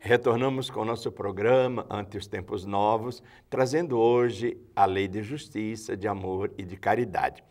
Retornamos com o nosso programa Ante os Tempos Novos, trazendo hoje a lei de justiça, de amor e de caridade.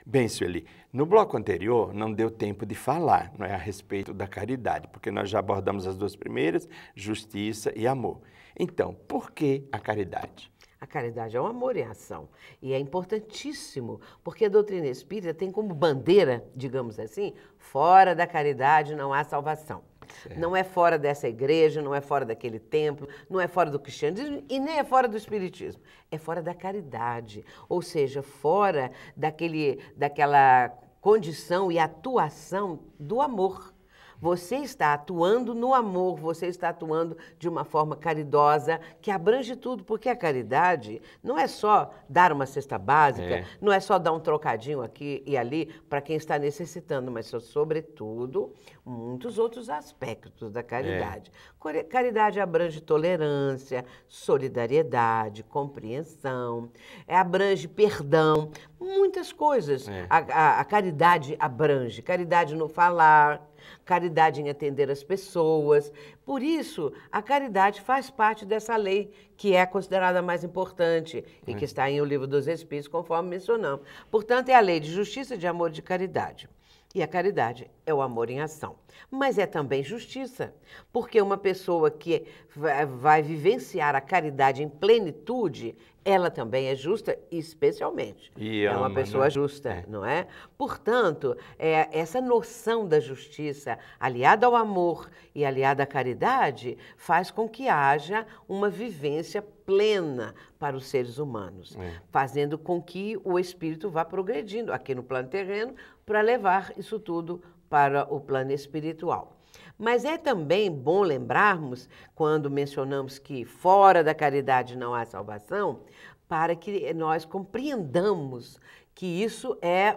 Bem, Sueli, no bloco anterior não deu tempo de falar, não é, a respeito da caridade, porque nós já abordamos as duas primeiras, justiça e amor. Então, por que a caridade? A caridade é um amor em ação e é importantíssimo, porque a doutrina espírita tem como bandeira, digamos assim, fora da caridade não há salvação. Certo. Não é fora dessa igreja, não é fora daquele templo, não é fora do cristianismo e nem é fora do espiritismo. É fora da caridade, ou seja, fora daquela condição e atuação do amor. Você está atuando no amor, você está atuando de uma forma caridosa, que abrange tudo, porque a caridade não é só dar uma cesta básica, não é só dar um trocadinho aqui e ali para quem está necessitando, mas, sobretudo, muitos outros aspectos da caridade. Caridade abrange tolerância, solidariedade, compreensão, abrange perdão, muitas coisas. A caridade abrange, caridade no falar, caridade em atender as pessoas. Por isso, a caridade faz parte dessa lei que é considerada a mais importante e que está em O Livro dos Espíritos, conforme mencionamos. Portanto, é a lei de justiça, de amor e de caridade. E a caridade é o amor em ação. Mas é também justiça, porque uma pessoa que vai vivenciar a caridade em plenitude, ela também é justa, especialmente. E é uma pessoa justa, não é? Portanto, essa noção da justiça, aliada ao amor e aliada à caridade, faz com que haja uma vivência plena para os seres humanos, fazendo com que o espírito vá progredindo aqui no plano terreno para levar isso tudo para o plano espiritual. Mas é também bom lembrarmos, quando mencionamos que fora da caridade não há salvação, para que nós compreendamos que isso é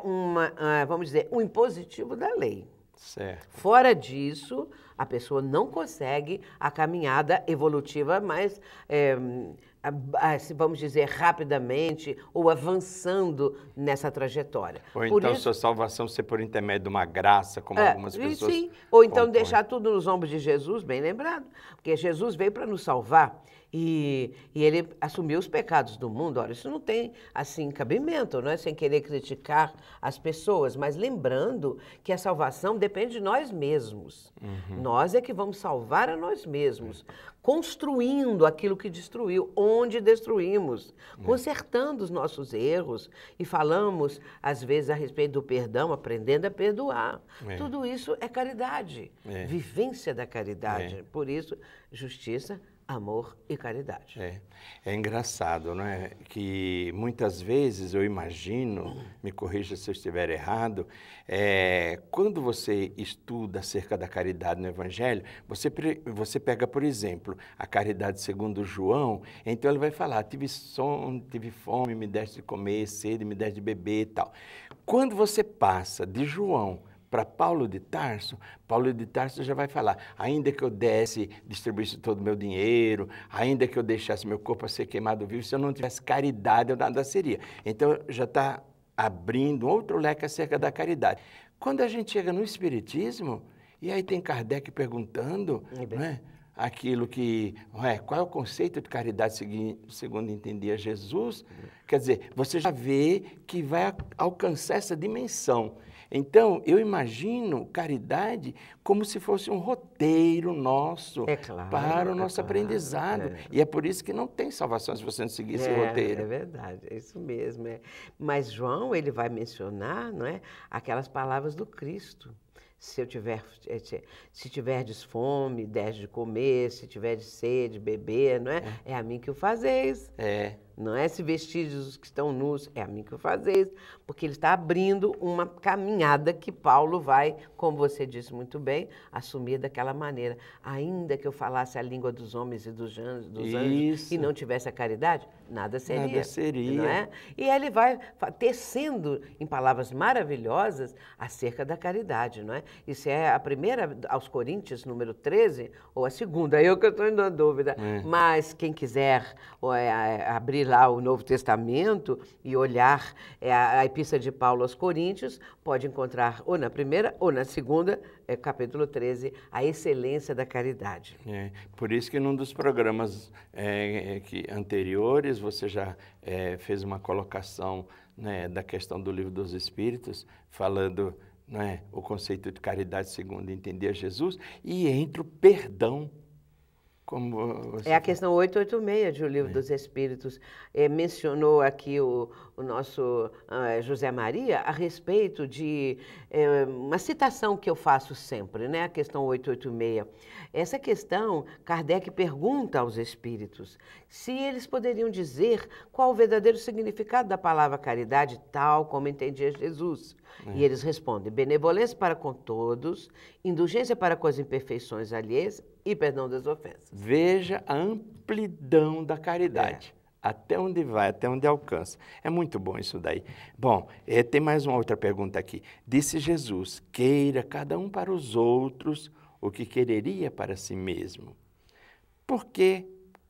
vamos dizer, um impositivo da lei. Certo. Fora disso, a pessoa não consegue a caminhada evolutiva mais, vamos dizer, rapidamente ou avançando nessa trajetória. Ou então sua salvação ser por intermédio de uma graça, como algumas pessoas... Sim, ou então deixar tudo nos ombros de Jesus, bem lembrado, porque Jesus veio para nos salvar. E ele assumiu os pecados do mundo. Olha, isso não tem, assim, cabimento, não é? Sem querer criticar as pessoas, mas lembrando que a salvação depende de nós mesmos. Nós é que vamos salvar a nós mesmos, construindo aquilo que destruiu, onde destruímos, consertando os nossos erros. E falamos, às vezes, a respeito do perdão, aprendendo a perdoar. Tudo isso é caridade, vivência da caridade. Por isso, justiça, amor e caridade. É engraçado, não é? Que muitas vezes eu imagino, me corrija se eu estiver errado, quando você estuda acerca da caridade no Evangelho, você pega, por exemplo, a caridade segundo João, então ele vai falar, tive fome, me deste de comer, sede, me deste de beber e tal. Quando você passa de João para Paulo de Tarso já vai falar, ainda que eu distribuísse todo o meu dinheiro, ainda que eu deixasse meu corpo a ser queimado vivo, se eu não tivesse caridade, eu nada seria. Então, já está abrindo outro leque acerca da caridade. Quando a gente chega no Espiritismo, e aí tem Kardec perguntando, né, aquilo que, qual é o conceito de caridade segundo entendia Jesus? Quer dizer, você já vê que vai alcançar essa dimensão. Então, eu imagino caridade como se fosse um roteiro nosso para o nosso aprendizado. E é por isso que não tem salvação se você não seguir esse roteiro. É verdade, é isso mesmo. Mas João, ele vai mencionar, não é, aquelas palavras do Cristo. Se tiverdes fome, des de comer, se tiverdes sede, beber, não é? É a mim que o fazeis. Não é se vestirdes os que estão nus, é a mim que o fazeis. Porque ele está abrindo uma caminhada que Paulo vai, como você disse muito bem, assumir daquela maneira. Ainda que eu falasse a língua dos homens e dos anjos e não tivesse a caridade, nada seria. Nada seria. Não é? E ele vai tecendo em palavras maravilhosas acerca da caridade, não é? Isso é a primeira, aos Coríntios, número 13, ou a segunda, eu que estou na dúvida. Mas quem quiser abrir lá o Novo Testamento e olhar a Epístola de Paulo aos Coríntios, pode encontrar ou na primeira ou na segunda, capítulo 13, a excelência da caridade. Por isso que num dos programas anteriores você já fez uma colocação, né, da questão do Livro dos Espíritos, falando, né, o conceito de caridade segundo entender Jesus, e entra o perdão. Como a questão 886 do Livro dos Espíritos. Mencionou aqui o nosso José Maria a respeito de uma citação que eu faço sempre, né? A questão 886. Essa questão, Kardec pergunta aos espíritos se eles poderiam dizer qual o verdadeiro significado da palavra caridade, tal como entendia Jesus. E eles respondem: benevolência para com todos, indulgência para com as imperfeições alheias e perdão das ofensas. Veja a amplidão da caridade. Até onde vai, até onde alcança. É muito bom isso daí. Bom, tem mais uma outra pergunta aqui. Disse Jesus: queira cada um para os outros o que quereria para si mesmo. Por que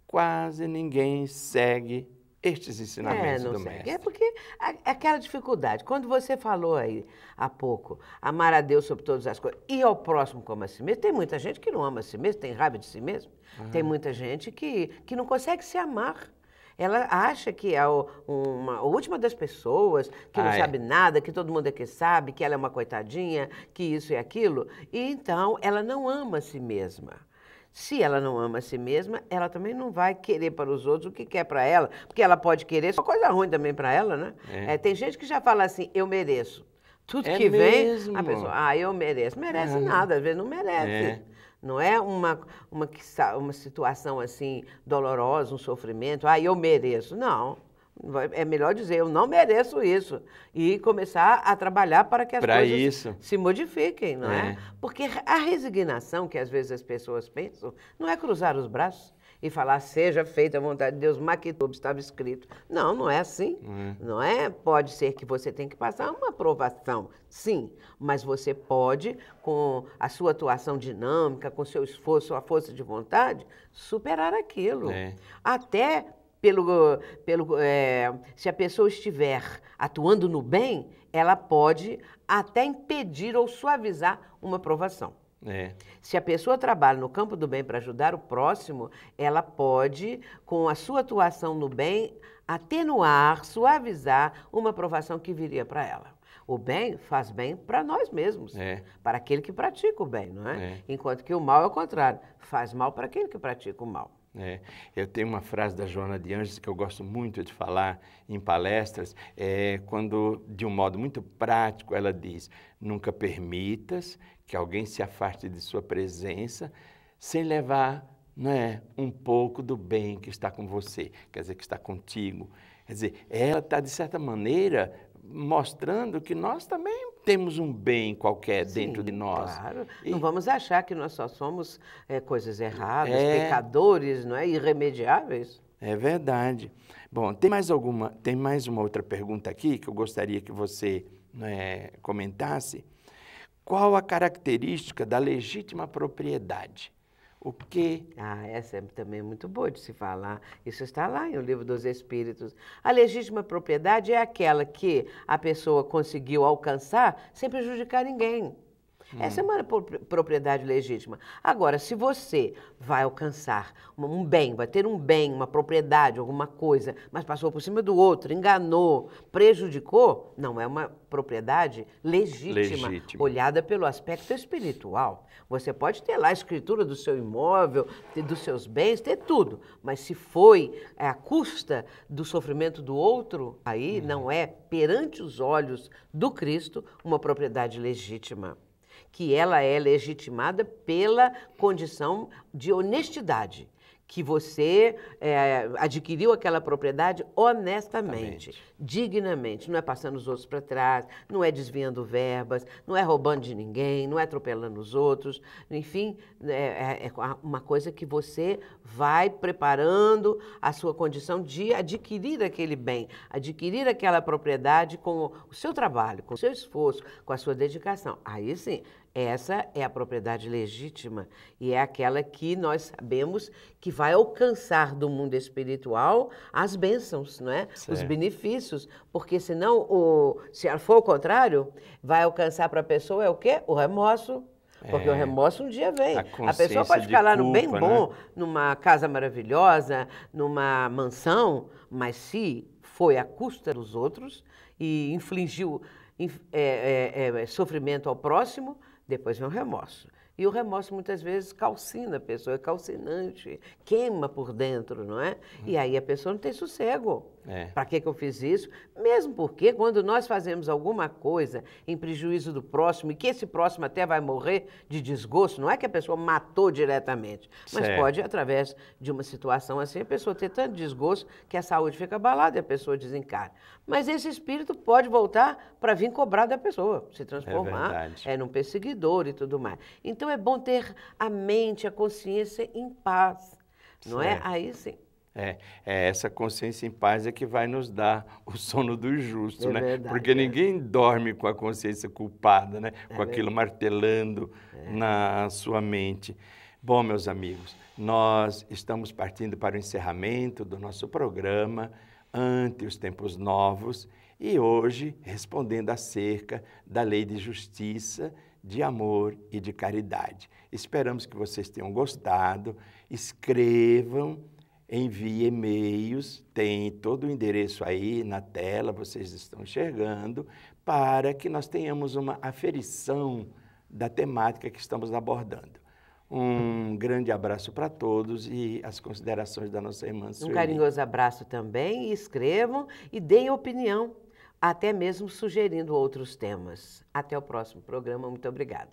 quase ninguém segue estes ensinamentos do Mestre? É porque aquela dificuldade. Quando você falou aí há pouco, amar a Deus sobre todas as coisas e ao próximo como a si mesmo, tem muita gente que não ama a si mesmo, tem raiva de si mesmo. Tem muita gente que não consegue se amar. Ela acha que é a última das pessoas, que não sabe nada, que todo mundo é que sabe, que ela é uma coitadinha, que isso e aquilo. E então ela não ama a si mesma. Se ela não ama a si mesma, ela também não vai querer para os outros o que quer para ela, porque ela pode querer só coisa ruim também para ela, né? Tem gente que já fala assim: eu mereço. Tudo que mesmo? vem, a pessoa, eu mereço. Merece nada, às vezes não merece. Não é uma situação assim dolorosa, um sofrimento, eu mereço. Não. É melhor dizer: eu não mereço isso. E começar a trabalhar para que as coisas se modifiquem, não é? Porque a resignação que às vezes as pessoas pensam não é cruzar os braços e falar: seja feita a vontade de Deus, maquitub, estava escrito. Não, não é assim. Não é? Pode ser que você tenha que passar uma aprovação, sim, mas você pode, com a sua atuação dinâmica, com o seu esforço, a força de vontade, superar aquilo. Até se a pessoa estiver atuando no bem, ela pode até impedir ou suavizar uma aprovação. Se a pessoa trabalha no campo do bem para ajudar o próximo, ela pode, com a sua atuação no bem, atenuar, suavizar uma aprovação que viria para ela. O bem faz bem para nós mesmos, para aquele que pratica o bem, não é? Enquanto que o mal é o contrário, faz mal para aquele que pratica o mal. Eu tenho uma frase da Joana de Ângeles que eu gosto muito de falar em palestras, quando, de um modo muito prático, ela diz: nunca permitas que alguém se afaste de sua presença sem levar, um pouco do bem que está com você, quer dizer, que está contigo. Quer dizer, ela está, de certa maneira, mostrando que nós também temos um bem qualquer dentro de nós. Claro. Não vamos achar que nós só somos coisas erradas, pecadores, não é? Irremediáveis. É verdade. Bom, tem mais uma outra pergunta aqui que eu gostaria que você comentasse. Qual a característica da legítima propriedade? O que? Essa é também muito boa de se falar. Isso está lá em O Livro dos Espíritos. A legítima propriedade é aquela que a pessoa conseguiu alcançar sem prejudicar ninguém. Essa é uma propriedade legítima. Agora, se você vai alcançar um bem, vai ter um bem, uma propriedade, alguma coisa, mas passou por cima do outro, enganou, prejudicou, não é uma propriedade legítima, olhada pelo aspecto espiritual. Você pode ter lá a escritura do seu imóvel, dos seus bens, ter tudo, mas se foi à custa do sofrimento do outro, aí não é, perante os olhos do Cristo, uma propriedade legítima. Que ela é legitimada pela condição de honestidade, que você adquiriu aquela propriedade honestamente, dignamente. Não é passando os outros para trás, não é desviando verbas, não é roubando de ninguém, não é atropelando os outros. Enfim, é uma coisa que você vai preparando a sua condição de adquirir aquele bem, adquirir aquela propriedade com o seu trabalho, com o seu esforço, com a sua dedicação. Aí sim, essa é a propriedade legítima e é aquela que nós sabemos que vai alcançar do mundo espiritual as bênçãos, não é? Os benefícios, porque senão, se for o contrário, vai alcançar para a pessoa é o quê? O remorso. Porque o remorso um dia vem. A pessoa pode ficar lá no bem bom, né? Numa casa maravilhosa, numa mansão, mas se foi à custa dos outros e infligiu sofrimento ao próximo, depois vem o remorso. E o remorso muitas vezes calcina a pessoa, é calcinante, queima por dentro, não é? E aí a pessoa não tem sossego. Para que eu fiz isso? Mesmo porque quando nós fazemos alguma coisa em prejuízo do próximo, e que esse próximo até vai morrer de desgosto, não é que a pessoa matou diretamente, mas pode, através de uma situação assim, a pessoa ter tanto desgosto que a saúde fica abalada e a pessoa desencarna. Mas esse espírito pode voltar para vir cobrar da pessoa, se transformar num perseguidor e tudo mais. Então é bom ter a mente, a consciência em paz, não é? Aí sim. Essa consciência em paz é que vai nos dar o sono do justo, né? Verdade, porque ninguém dorme com a consciência culpada, né? Com aquilo martelando na sua mente. Bom, meus amigos, nós estamos partindo para o encerramento do nosso programa Ante os Tempos Novos e hoje respondendo acerca da lei de justiça, de amor e de caridade. Esperamos que vocês tenham gostado, escrevam, envie e-mails, tem todo o endereço aí na tela, vocês estão enxergando, para que nós tenhamos uma aferição da temática que estamos abordando. Um grande abraço para todos e as considerações da nossa irmã Sueli. Um carinhoso abraço também, e escrevam e deem opinião, até mesmo sugerindo outros temas. Até o próximo programa, muito obrigada.